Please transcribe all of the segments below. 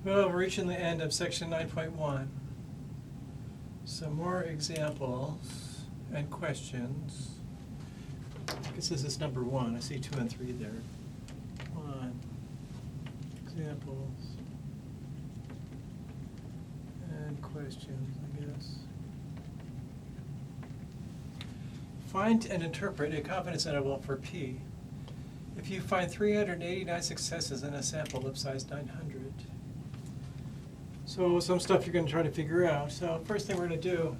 Well, we're reaching the end of section 9.1. Some more examples and questions. I guess this is number 1. I see 2 and 3 there. 1. Examples and questions, I guess. Find and interpret a confidence interval for P if you find 389 successes in a sample of size 900. So some stuff you're going to try to figure out. So first thing we're going to do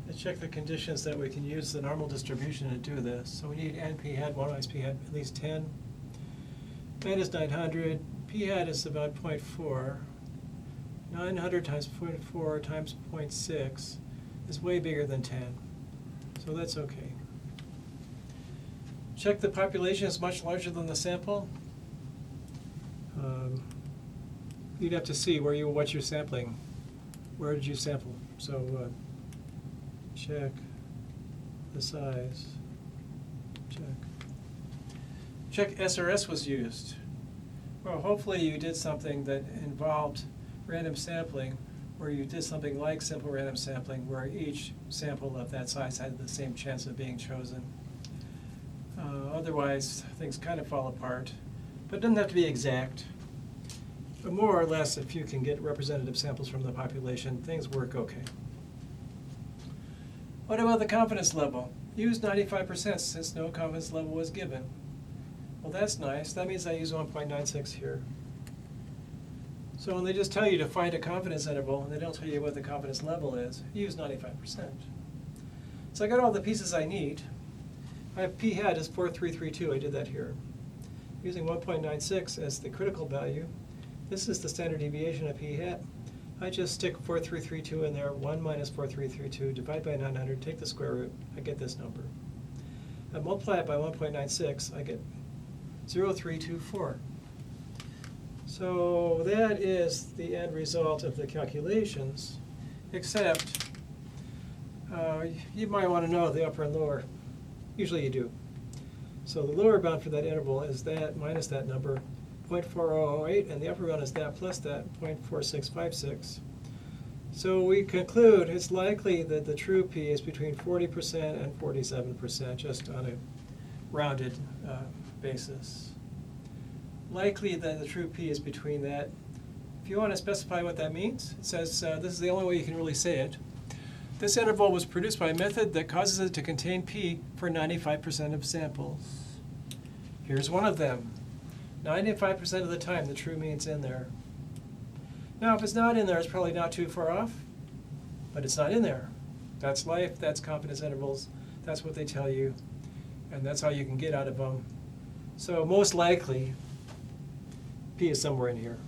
is check the conditions that we can use the normal distribution to do this. So we need n p hat, 1 minus p hat at least 10. N is 900. P hat is about 0.4. 900 times 0.4 times 0.6 is way bigger than 10. So that's okay. Check the population is much larger than the sample. You'd have to see what you're sampling. Where did you sample? So check the size. Check SRS was used. Well, hopefully you did something that involved random sampling, where you did something like simple random sampling, where each sample of that size had the same chance of being chosen. Otherwise, things kind of fall apart. But it doesn't have to be exact. But more or less, if you can get representative samples from the population, things work okay. What about the confidence level? Use 95% since no confidence level was given. Well, that's nice. That means I use 1.96 here. So when they just tell you to find a confidence interval, and they don't tell you what the confidence level is, use 95%. So I got all the pieces I need. I have p hat is 4332. I did that here. Using 1.96 as the critical value. This is the standard deviation of p hat. I just stick 4332 in there, 1 minus 4332, divide by 900, take the square root, I get this number. I multiply it by 1.96, I get 0.324. So that is the end result of the calculations, except you might want to know the upper and lower. Usually you do. So the lower bound for that interval is that minus that number, 0.4008, and the upper bound is that plus that, 0.4656. So we conclude it's likely that the true p is between 40% and 47%, just on a rounded basis. Likely that the true p is between that. If you want to specify what that means, it says this is the only way you can really say it. This interval was produced by a method that causes it to contain p for 95% of samples. Here's one of them. 95% of the time the true mean's in there. Now if it's not in there, it's probably not too far off, but it's not in there. That's life, that's confidence intervals, that's what they tell you, and that's all you can get out of them. So most likely, p is somewhere in here.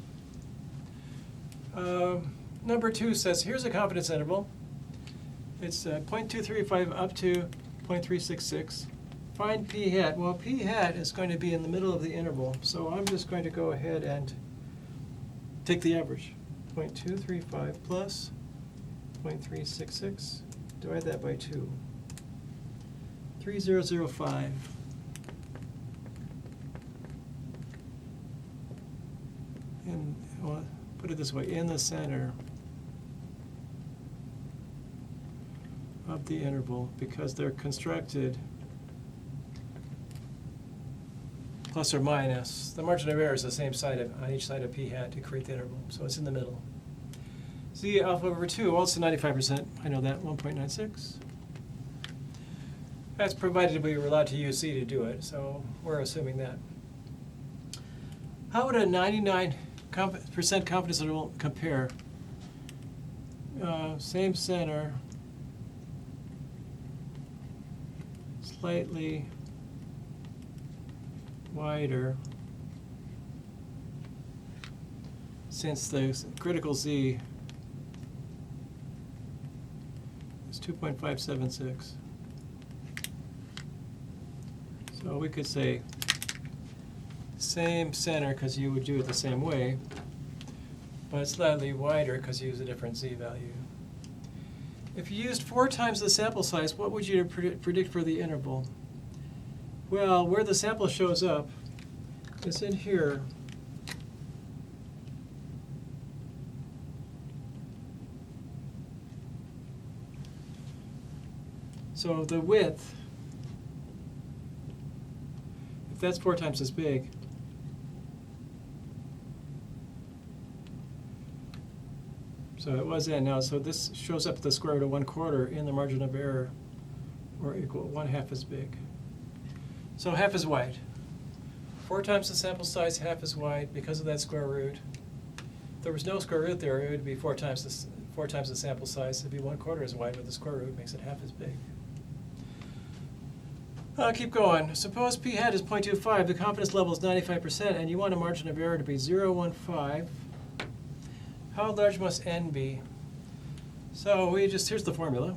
Number 2 says, here's a confidence interval. It's 0.235 up to 0.366. Find p hat. Well, p hat is going to be in the middle of the interval, so I'm just going to go ahead and take the average. 0.235 plus 0.366. Divide that by 2. 3005. And well, put it this way, in the center of the interval, because they're constructed plus or minus. The margin of error is the same side on each side of p hat to create the interval, so it's in the middle. Z alpha over 2, well, it's 95%. I know that, 1.96. That's provided we were allowed to use Z to do it, so we're assuming that. How would a 99% confidence interval compare? Same center, slightly wider, since the critical Z is 2.576. So we could say same center because you would do it the same way, but slightly wider because you use a different Z value. If you used 4 times the sample size, what would you predict for the interval? Well, where the sample shows up is in here. So the width, if that's 4 times as big, so it was in now, so this shows up the square root of 1/4 in the margin of error, or equal 1/2 as big. So half as wide. 4 times the sample size, half as wide because of that square root. If there was no square root there, it would be 4 times the sample size. It'd be 1/4 as wide, but the square root makes it half as big. Keep going. Suppose p hat is 0.25, the confidence level is 95%, and you want a margin of error to be 0.15. How large must n be? So here's the formula.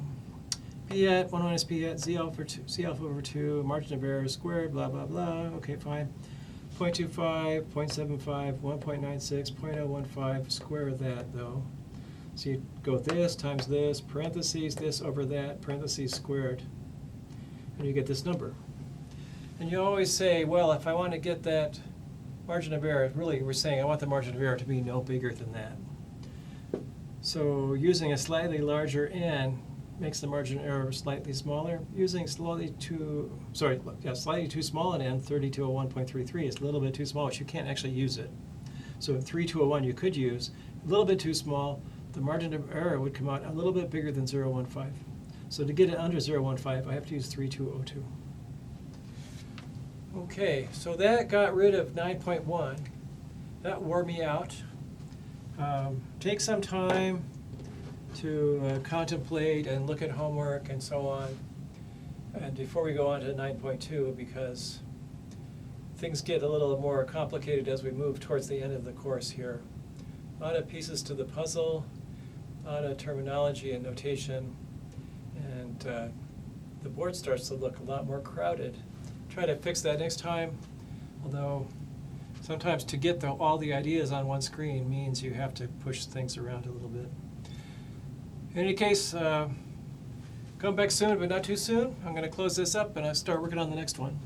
P hat, 1 minus p hat, z alpha over 2, margin of error squared, blah, blah, blah. Okay, fine. 0.25, 0.75, 1.96, 0.015, square that though. So you go this times this, parentheses, this over that, parentheses squared. And you get this number. And you always say, well, if I want to get that margin of error, really we're saying I want the margin of error to be no bigger than that. So using a slightly larger n makes the margin of error slightly smaller. Using slightly too small an n, 3201.33 is a little bit too small, but you can't actually use it. So 3201 you could use, a little bit too small, the margin of error would come out a little bit bigger than 0.15. So to get it under 0.15, I have to use 3202. Okay, so that got rid of 9.1. That wore me out. Take some time to contemplate and look at homework and so on. And before we go on to 9.2, because things get a little more complicated as we move towards the end of the course here. A lot of pieces to the puzzle, a lot of terminology and notation, and the board starts to look a lot more crowded. Try to fix that next time, although sometimes to get all the ideas on one screen means you have to push things around a little bit. In any case, come back soon, but not too soon. I'm going to close this up and I'll start working on the next one.